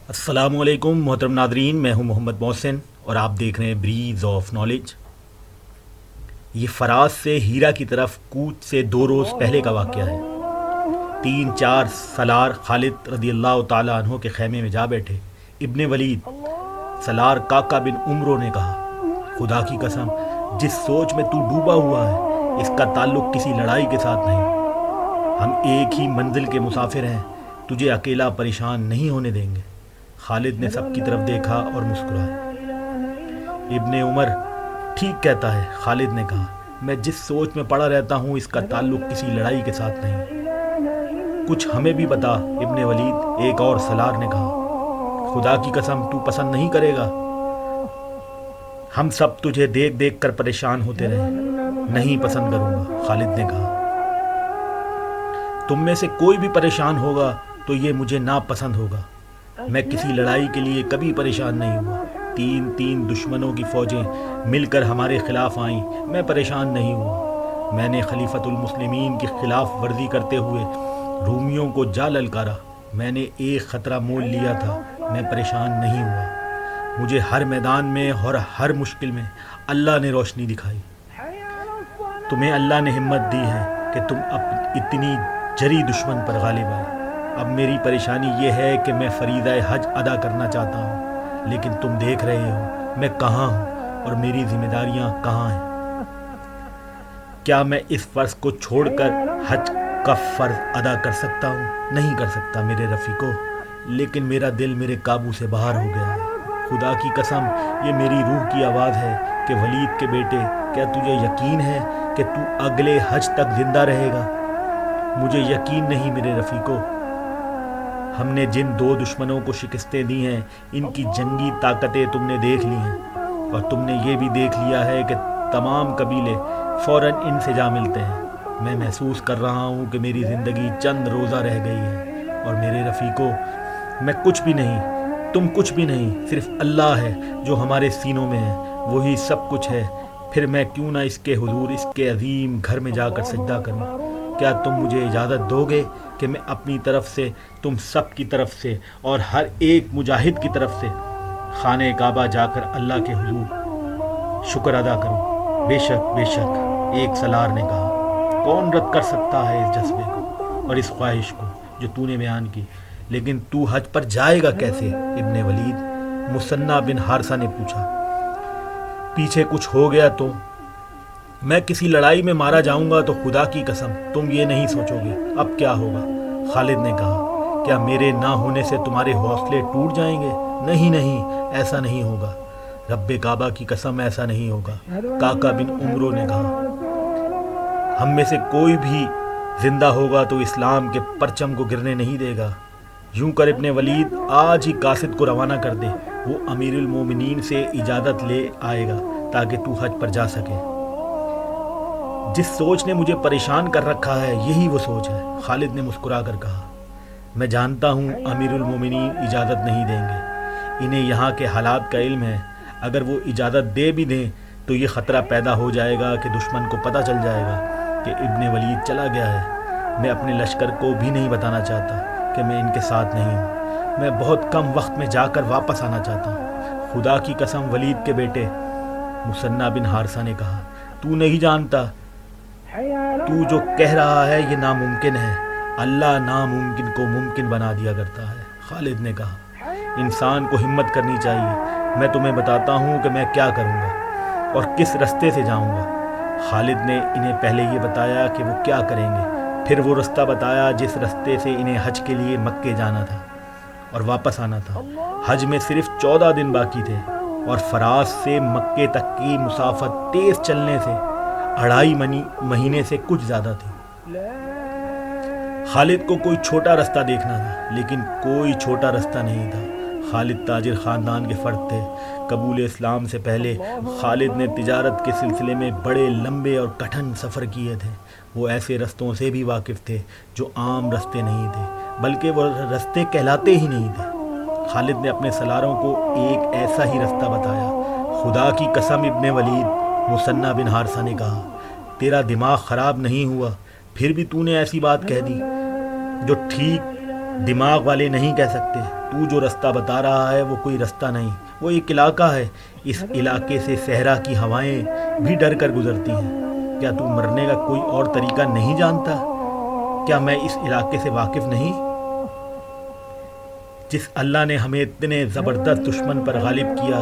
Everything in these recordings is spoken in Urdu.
السلام علیکم محترم ناظرین، میں ہوں محمد محسن اور آپ دیکھ رہے ہیں بریز آف نالج۔ یہ فراز سے ہیرا کی طرف کوچ سے 2 روز پہلے کا واقعہ ہے۔ 3-4 سالار خالد رضی اللہ تعالیٰ عنہ کے خیمے میں جا بیٹھے۔ ابن ولید سالار کاکا بن عمرو نے کہا، خدا کی قسم جس سوچ میں تو ڈوبا ہوا ہے اس کا تعلق کسی لڑائی کے ساتھ نہیں۔ ہم ایک ہی منزل کے مسافر ہیں، تجھے اکیلا پریشان نہیں ہونے دیں گے۔ خالد نے سب کی طرف دیکھا اور مسکرایا۔ ابن عمر ٹھیک کہتا ہے، خالد نے کہا، میں جس سوچ میں پڑا رہتا ہوں اس کا تعلق کسی لڑائی کے ساتھ نہیں۔ کچھ ہمیں بھی بتا ابن ولید، ایک اور سالار نے کہا۔ خدا کی قسم تو پسند نہیں کرے گا، ہم سب تجھے دیکھ دیکھ کر پریشان ہوتے رہے۔ نہیں پسند کروں گا، خالد نے کہا۔ تم میں سے کوئی بھی پریشان ہوگا تو یہ مجھے ناپسند ہوگا۔ میں کسی لڑائی کے لیے کبھی پریشان نہیں ہوا۔ 3 دشمنوں کی فوجیں مل کر ہمارے خلاف آئیں، میں پریشان نہیں ہوا۔ میں نے خلیفۃ المسلمین کی خلاف ورزی کرتے ہوئے رومیوں کو جا للکارا۔ میں نے ایک خطرہ مول لیا تھا، میں پریشان نہیں ہوا۔ مجھے ہر میدان میں اور ہر مشکل میں اللہ نے روشنی دکھائی۔ تمہیں اللہ نے ہمت دی ہے کہ تم اتنی جری دشمن پر غالب آئے۔ اب میری پریشانی یہ ہے کہ میں فریضہ حج ادا کرنا چاہتا ہوں، لیکن تم دیکھ رہے ہو میں کہاں ہوں اور میری ذمہ داریاں کہاں ہیں۔ کیا میں اس فرض کو چھوڑ کر حج کا فرض ادا کر سکتا ہوں؟ نہیں کر سکتا میرے رفیقو، لیکن میرا دل میرے قابو سے باہر ہو گیا ہے۔ خدا کی قسم یہ میری روح کی آواز ہے کہ ولید کے بیٹے، کیا تجھے یقین ہے کہ تو اگلے حج تک زندہ رہے گا؟ مجھے یقین نہیں میرے رفیقو۔ ہم نے جن 2 دشمنوں کو شکستیں دی ہیں ان کی جنگی طاقتیں تم نے دیکھ لی ہیں، اور تم نے یہ بھی دیکھ لیا ہے کہ تمام قبیلے فوراً ان سے جا ملتے ہیں۔ میں محسوس کر رہا ہوں کہ میری زندگی چند روزہ رہ گئی ہے، اور میرے رفیقو میں کچھ بھی نہیں، تم کچھ بھی نہیں، صرف اللہ ہے جو ہمارے سینوں میں ہے، وہی سب کچھ ہے۔ پھر میں کیوں نہ اس کے حضور، اس کے عظیم گھر میں جا کر سجدہ کروں؟ کیا تم مجھے اجازت دو گے کہ میں اپنی طرف سے، تم سب کی طرف سے اور ہر ایک مجاہد کی طرف سے خانہ کعبہ جا کر اللہ کے حضور شکر ادا کروں؟ بے شک، ایک سالار نے کہا، کون رد کر سکتا ہے اس جذبے کو اور اس خواہش کو جو تو نے بیان کی؟ لیکن تو حج پر جائے گا کیسے ابن ولید؟ مثنیٰ بن حارثہ نے پوچھا۔ پیچھے کچھ ہو گیا تو میں کسی لڑائی میں مارا جاؤں گا تو خدا کی قسم تم یہ نہیں سوچو گے اب کیا ہوگا؟ خالد نے کہا، کیا میرے نہ ہونے سے تمہارے حوصلے ٹوٹ جائیں گے؟ نہیں، ایسا نہیں ہوگا، رب کعبہ کی قسم ایسا نہیں ہوگا۔ کاکا بن عمرو نے کہا، ہم میں سے کوئی بھی زندہ ہوگا تو اسلام کے پرچم کو گرنے نہیں دے گا۔ یوں کر ابن ولید، آج ہی قاصد کو روانہ کر دے، وہ امیر المومنین سے اجازت لے آئے گا تاکہ تو حج پر جا سکے۔ جس سوچ نے مجھے پریشان کر رکھا ہے یہی وہ سوچ ہے، خالد نے مسکرا کر کہا۔ میں جانتا ہوں امیر المومنین اجازت نہیں دیں گے، انہیں یہاں کے حالات کا علم ہے۔ اگر وہ اجازت دے بھی دیں تو یہ خطرہ پیدا ہو جائے گا کہ دشمن کو پتہ چل جائے گا کہ ابن ولید چلا گیا ہے۔ میں اپنے لشکر کو بھی نہیں بتانا چاہتا کہ میں ان کے ساتھ نہیں ہوں۔ میں بہت کم وقت میں جا کر واپس آنا چاہتا ہوں۔ خدا کی قسم ولید کے بیٹے، مثنیٰ بن حارثہ نے کہا، تو نہیں جانتا، تو جو کہہ رہا ہے یہ ناممکن ہے، اللہ ناممکن کو ممکن بنا دیا کرتا ہے۔ خالد نے کہا، انسان کو ہمت کرنی چاہیے، میں تمہیں بتاتا ہوں کہ میں کیا کروں گا اور کس رستے سے جاؤں گا۔ خالد نے انہیں پہلے یہ بتایا کہ وہ کیا کریں گے، پھر وہ رستہ بتایا جس رستے سے انہیں حج کے لیے مکے جانا تھا اور واپس آنا تھا۔ حج میں صرف 14 دن باقی تھے اور فراز سے مکے تک کی مسافت تیز چلنے سے 2.5 مہینے سے کچھ زیادہ تھی۔ خالد کو کوئی چھوٹا رستہ دیکھنا تھا، لیکن کوئی چھوٹا رستہ نہیں تھا۔ خالد تاجر خاندان کے فرد تھے۔ قبول اسلام سے پہلے خالد نے تجارت کے سلسلے میں بڑے لمبے اور کٹھن سفر کیے تھے۔ وہ ایسے رستوں سے بھی واقف تھے جو عام رستے نہیں تھے، بلکہ وہ رستے کہلاتے ہی نہیں تھے۔ خالد نے اپنے سالاروں کو ایک ایسا ہی رستہ بتایا۔ خدا کی قسم ابن ولید، مثنیٰ بن حارثہ نے کہا، تیرا دماغ خراب نہیں ہوا؟ پھر بھی تو نے ایسی بات کہہ دی جو ٹھیک دماغ والے نہیں کہہ سکتے تو جو رستہ بتا رہا ہے وہ کوئی رستہ نہیں، وہ ایک علاقہ ہے، اس علاقے سے صحرا کی ہوائیں بھی ڈر کر گزرتی ہیں۔ کیا تو مرنے کا کوئی اور طریقہ نہیں جانتا؟ کیا میں اس علاقے سے واقف نہیں؟ جس اللہ نے ہمیں اتنے زبردست دشمن پر غالب کیا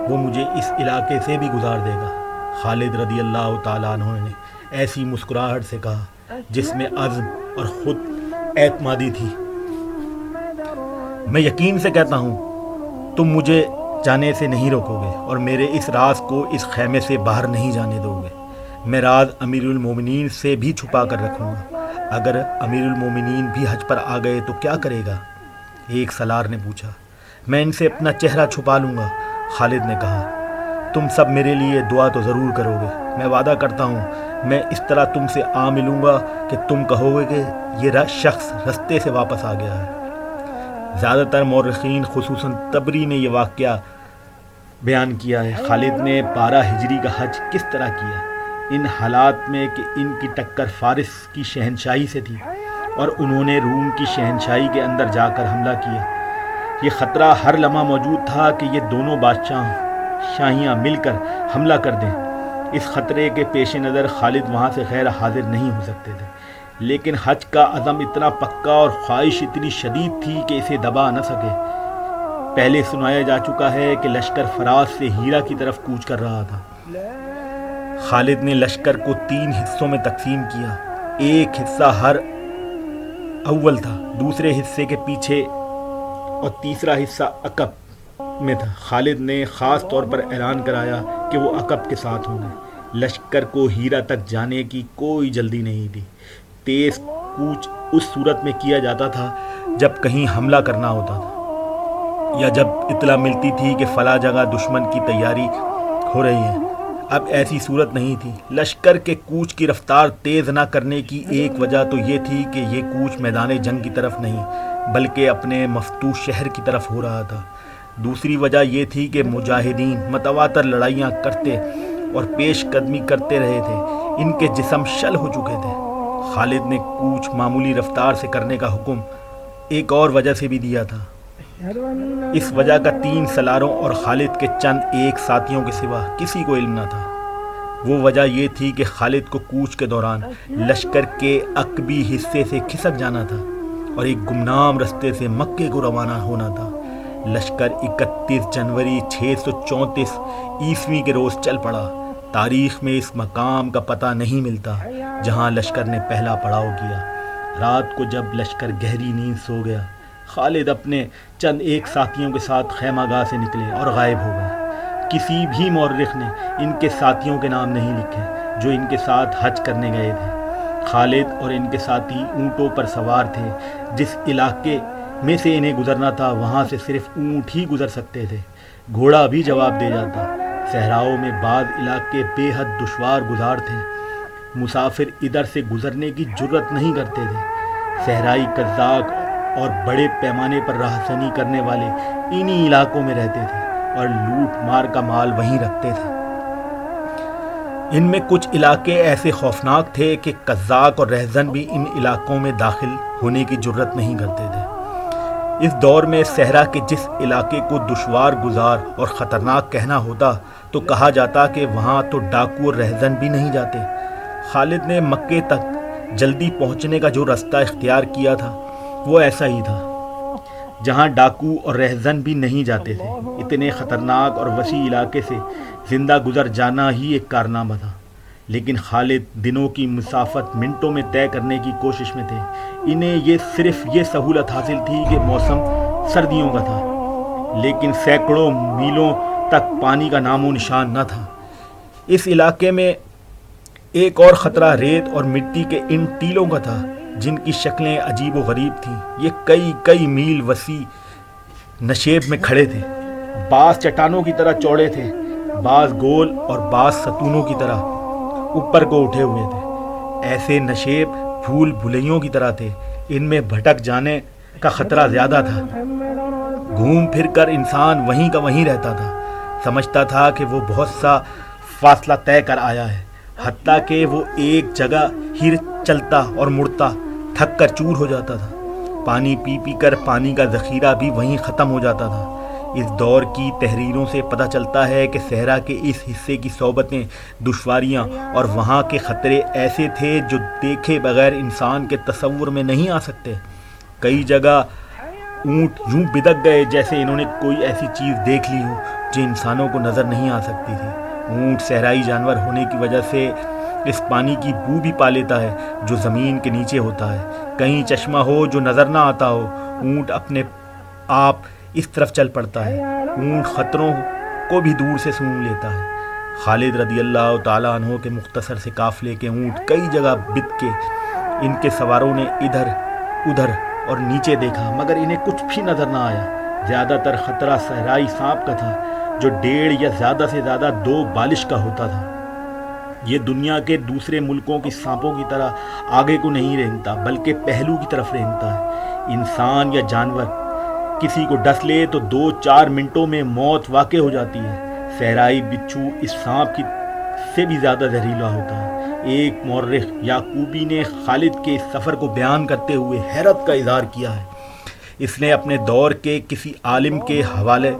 وہ مجھے اس علاقے سے بھی گزار دے گا۔ خالد رضی اللہ تعالیٰ عنہ نے ایسی مسکراہٹ سے کہا جس میں عزم اور خود اعتمادی تھی۔ میں یقین سے کہتا ہوں تم مجھے جانے سے نہیں روکو گے اور میرے اس راز کو اس خیمے سے باہر نہیں جانے دو گے۔ میں راز امیر المومنین سے بھی چھپا کر رکھوں گا۔ اگر امیر المومنین بھی حج پر آ گئے تو کیا کرے گا؟ ایک سالار نے پوچھا۔ میں ان سے اپنا چہرہ چھپا لوں گا، خالد نے کہا۔ تم سب میرے لیے دعا تو ضرور کرو گے، میں وعدہ کرتا ہوں میں اس طرح تم سے آ ملوں گا کہ تم کہو گے کہ یہ شخص رستے سے واپس آ گیا ہے۔ زیادہ تر مورخین خصوصاً طبری نے یہ واقعہ بیان کیا ہے۔ خالد نے 12 ہجری کا حج کس طرح کیا ان حالات میں کہ ان کی ٹکر فارس کی شہنشاہی سے تھی اور انہوں نے روم کی شہنشاہی کے اندر جا کر حملہ کیا۔ یہ خطرہ ہر لمحہ موجود تھا کہ یہ دونوں شاہیاں مل کر حملہ کر دیں۔ اس خطرے کے پیش نظر خالد وہاں سے غیر حاضر نہیں ہو سکتے تھے، لیکن حج کا عزم اتنا پکا اور خواہش اتنی شدید تھی کہ اسے دبا نہ سکے۔ پہلے سنایا جا چکا ہے کہ لشکر فراز سے ہیرا کی طرف کوچ کر رہا تھا۔ خالد نے لشکر کو 3 حصوں میں تقسیم کیا۔ ایک حصہ ہر اول تھا، دوسرے حصے کے پیچھے اور تیسرا حصہ عقب میں تھا۔ خالد نے خاص طور پر اعلان کرایا کہ وہ عقب کے ساتھ ہوں گے۔ لشکر کو ہیرا تک جانے کی کوئی جلدی نہیں تھی۔ تیز کوچ اس صورت میں کیا جاتا تھا جب کہیں حملہ کرنا ہوتا تھا یا جب اطلاع ملتی تھی کہ فلاں جگہ دشمن کی تیاری ہو رہی ہے۔ اب ایسی صورت نہیں تھی۔ لشکر کے کوچ کی رفتار تیز نہ کرنے کی ایک وجہ تو یہ تھی کہ یہ کوچ میدان جنگ کی طرف نہیں بلکہ اپنے مفتوح شہر کی طرف ہو رہا تھا۔ دوسری وجہ یہ تھی کہ مجاہدین متواتر لڑائیاں کرتے اور پیش قدمی کرتے رہے تھے، ان کے جسم شل ہو چکے تھے۔ خالد نے کوچ معمولی رفتار سے کرنے کا حکم ایک اور وجہ سے بھی دیا تھا۔ اس وجہ کا 3 سالاروں اور خالد کے چند ایک ساتھیوں کے سوا کسی کو علم نہ تھا۔ وہ وجہ یہ تھی کہ خالد کو کوچ کے دوران لشکر کے عقبی حصے سے کھسک جانا تھا اور ایک گمنام رستے سے مکے کو روانہ ہونا تھا۔ لشکر 31 جنوری 634 عیسوی کے روز چل پڑا۔ تاریخ میں اس مقام کا پتہ نہیں ملتا جہاں لشکر نے پہلا پڑاؤ کیا۔ رات کو جب لشکر گہری نیند سو گیا، خالد اپنے چند ایک ساتھیوں کے ساتھ خیمہ گاہ سے نکلے اور غائب ہو گئے۔ کسی بھی مورخ نے ان کے ساتھیوں کے نام نہیں لکھے جو ان کے ساتھ حج کرنے گئے تھے۔ خالد اور ان کے ساتھی اونٹوں پر سوار تھے۔ جس علاقے میں سے انہیں گزرنا تھا وہاں سے صرف اونٹ ہی گزر سکتے تھے، گھوڑا بھی جواب دے جاتا۔ صحراؤں میں بعض علاقے بے حد دشوار گزار تھے، مسافر ادھر سے گزرنے کی جرت نہیں کرتے تھے۔ صحرائی قزاق اور بڑے پیمانے پر راہزنی کرنے والے انہی علاقوں میں رہتے تھے اور لوٹ مار کا مال وہیں رکھتے تھے۔ ان میں کچھ علاقے ایسے خوفناک تھے کہ قزاق اور رہزن بھی ان علاقوں میں داخل ہونے کی جرت نہیں کرتے تھے۔ اس دور میں صحرا کے جس علاقے کو دشوار گزار اور خطرناک کہنا ہوتا تو کہا جاتا کہ وہاں تو ڈاکو اور رہزن بھی نہیں جاتے۔ خالد نے مکے تک جلدی پہنچنے کا جو رستہ اختیار کیا تھا وہ ایسا ہی تھا جہاں ڈاکو اور رہزن بھی نہیں جاتے تھے۔ اتنے خطرناک اور وسیع علاقے سے زندہ گزر جانا ہی ایک کارنامہ تھا، لیکن خالد دنوں کی مسافت منٹوں میں طے کرنے کی کوشش میں تھے۔ انہیں صرف یہ سہولت حاصل تھی کہ موسم سردیوں کا تھا، لیکن سینکڑوں میلوں تک پانی کا نام و نشان نہ تھا۔ اس علاقے میں ایک اور خطرہ ریت اور مٹی کے ان ٹیلوں کا تھا جن کی شکلیں عجیب و غریب تھیں۔ یہ کئی میل وسیع نشیب میں کھڑے تھے، بعض چٹانوں کی طرح چوڑے تھے، بعض گول اور بعض ستونوں کی طرح اوپر کو اٹھے ہوئے تھے۔ ایسے نشیب پھول بھلیوں کی طرح تھے، ان میں بھٹک جانے کا خطرہ زیادہ تھا۔ گھوم پھر کر انسان وہیں کا وہیں رہتا تھا، سمجھتا تھا کہ وہ بہت سا فاصلہ طے کر آیا ہے، حتیٰ کہ وہ ایک جگہ ہی چلتا اور مڑتا تھک کر چور ہو جاتا تھا۔ پانی پی پی کر پانی کا ذخیرہ بھی وہیں ختم ہو جاتا تھا۔ اس دور کی تحریروں سے پتہ چلتا ہے کہ صحرا کے اس حصے کی صعوبتیں، دشواریاں اور وہاں کے خطرے ایسے تھے جو دیکھے بغیر انسان کے تصور میں نہیں آ سکتے۔ کئی جگہ اونٹ یوں بدک گئے جیسے انہوں نے کوئی ایسی چیز دیکھ لی ہو جو انسانوں کو نظر نہیں آ سکتی تھی۔ اونٹ صحرائی جانور ہونے کی وجہ سے اس پانی کی بو بھی پا لیتا ہے جو زمین کے نیچے ہوتا ہے۔ کہیں چشمہ ہو جو نظر نہ آتا ہو، اونٹ اپنے آپ اس طرف چل پڑتا ہے۔ اونٹ خطروں کو بھی دور سے سونگ لیتا ہے۔ خالد رضی اللہ تعالیٰ عنہ کے مختصر سے قافلے کے اونٹ کئی جگہ بت کے ان کے سواروں نے ادھر ادھر اور نیچے دیکھا مگر انہیں کچھ بھی نظر نہ آیا۔ زیادہ تر خطرہ صحرائی سانپ کا تھا جو 1.5 یا زیادہ سے زیادہ 2 بالش کا ہوتا تھا۔ یہ دنیا کے دوسرے ملکوں کی سانپوں کی طرح آگے کو نہیں رینگتا بلکہ پہلو کی طرف رینگتا ہے۔ انسان یا جانور کسی کو ڈس لے تو 2-4 منٹوں میں موت واقع ہو جاتی ہے۔ صحرائی بچھو اس سانپ سے بھی زیادہ زہریلا ہوتا ہے۔ ایک مورخ یعقوبی نے خالد کے اس سفر کو بیان کرتے ہوئے حیرت کا اظہار کیا ہے۔ اس نے اپنے دور کے کسی عالم کے حوالے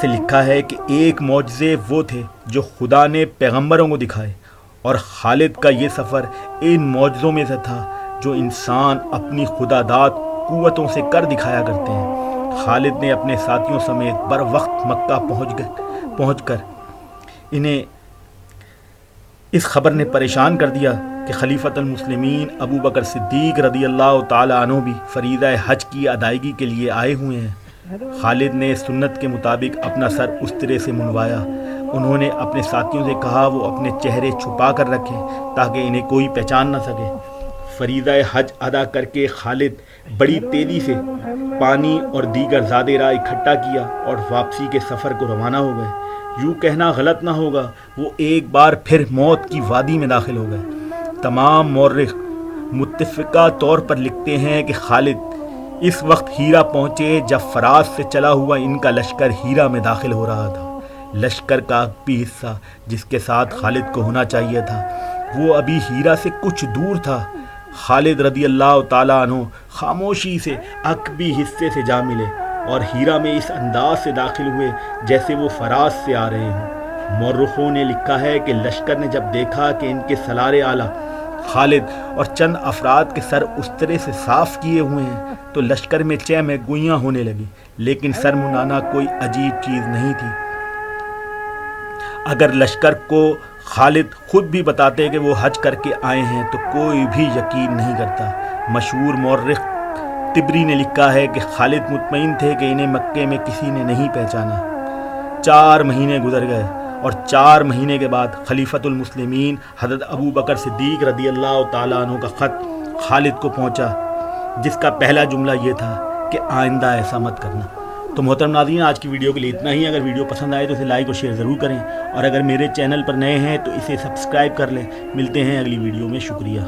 سے لکھا ہے کہ ایک معجزے وہ تھے جو خدا نے پیغمبروں کو دکھائے، اور خالد کا یہ سفر ان معجزوں میں سے تھا جو انسان اپنی خدا داد قوتوں سے کر دکھایا کرتے ہیں۔ خالد نے اپنے ساتھیوں سمیت بر وقت مکہ پہنچ کر انہیں اس خبر نے پریشان کر دیا کہ خلیفۃ المسلمین ابو بکر صدیق رضی اللہ تعالیٰ عنہ بھی فریضہ حج کی ادائیگی کے لیے آئے ہوئے ہیں۔ خالد نے سنت کے مطابق اپنا سر استرے سے منوایا۔ انہوں نے اپنے ساتھیوں سے کہا وہ اپنے چہرے چھپا کر رکھیں تاکہ انہیں کوئی پہچان نہ سکے۔ فریضہ حج ادا کر کے خالد بڑی تیزی سے پانی اور دیگر زاد راہ اکٹھا کیا اور واپسی کے سفر کو روانہ ہو گئے۔ یوں کہنا غلط نہ ہوگا وہ ایک بار پھر موت کی وادی میں داخل ہو گئے۔ تمام مورخ متفقہ طور پر لکھتے ہیں کہ خالد اس وقت ہیرا پہنچے جب فراز سے چلا ہوا ان کا لشکر ہیرا میں داخل ہو رہا تھا۔ لشکر کا بھی حصہ جس کے ساتھ خالد کو ہونا چاہیے تھا وہ ابھی ہیرا سے کچھ دور تھا۔ خالد رضی اللہ تعالیٰ عنہ خاموشی سے عقبی حصے سے جا ملے اور ہیرا میں اس انداز سے داخل ہوئے جیسے وہ فراز سے آ رہے ہوں۔ مورخوں نے لکھا ہے کہ لشکر نے جب دیکھا کہ ان کے سالار اعلیٰ خالد اور چند افراد کے سر استرے سے صاف کیے ہوئے ہیں تو لشکر میں چہ میں گوئیاں ہونے لگی، لیکن سر منانا کوئی عجیب چیز نہیں تھی۔ اگر لشکر کو خالد خود بھی بتاتے کہ وہ حج کر کے آئے ہیں تو کوئی بھی یقین نہیں کرتا۔ مشہور مورخ طبری نے لکھا ہے کہ خالد مطمئن تھے کہ انہیں مکے میں کسی نے نہیں پہچانا۔ 4 مہینے گزر گئے اور 4 مہینے کے بعد خلیفۃ المسلمین حضرت ابو بکر صدیق رضی اللہ تعالیٰ عنہ کا خط خالد کو پہنچا جس کا پہلا جملہ یہ تھا کہ آئندہ ایسا مت کرنا۔ تو محترم ناظرین، آج کی ویڈیو کے لیے اتنا ہی۔ اگر ویڈیو پسند آئے تو اسے لائک اور شیئر ضرور کریں، اور اگر میرے چینل پر نئے ہیں تو اسے سبسکرائب کر لیں۔ ملتے ہیں اگلی ویڈیو میں، شکریہ۔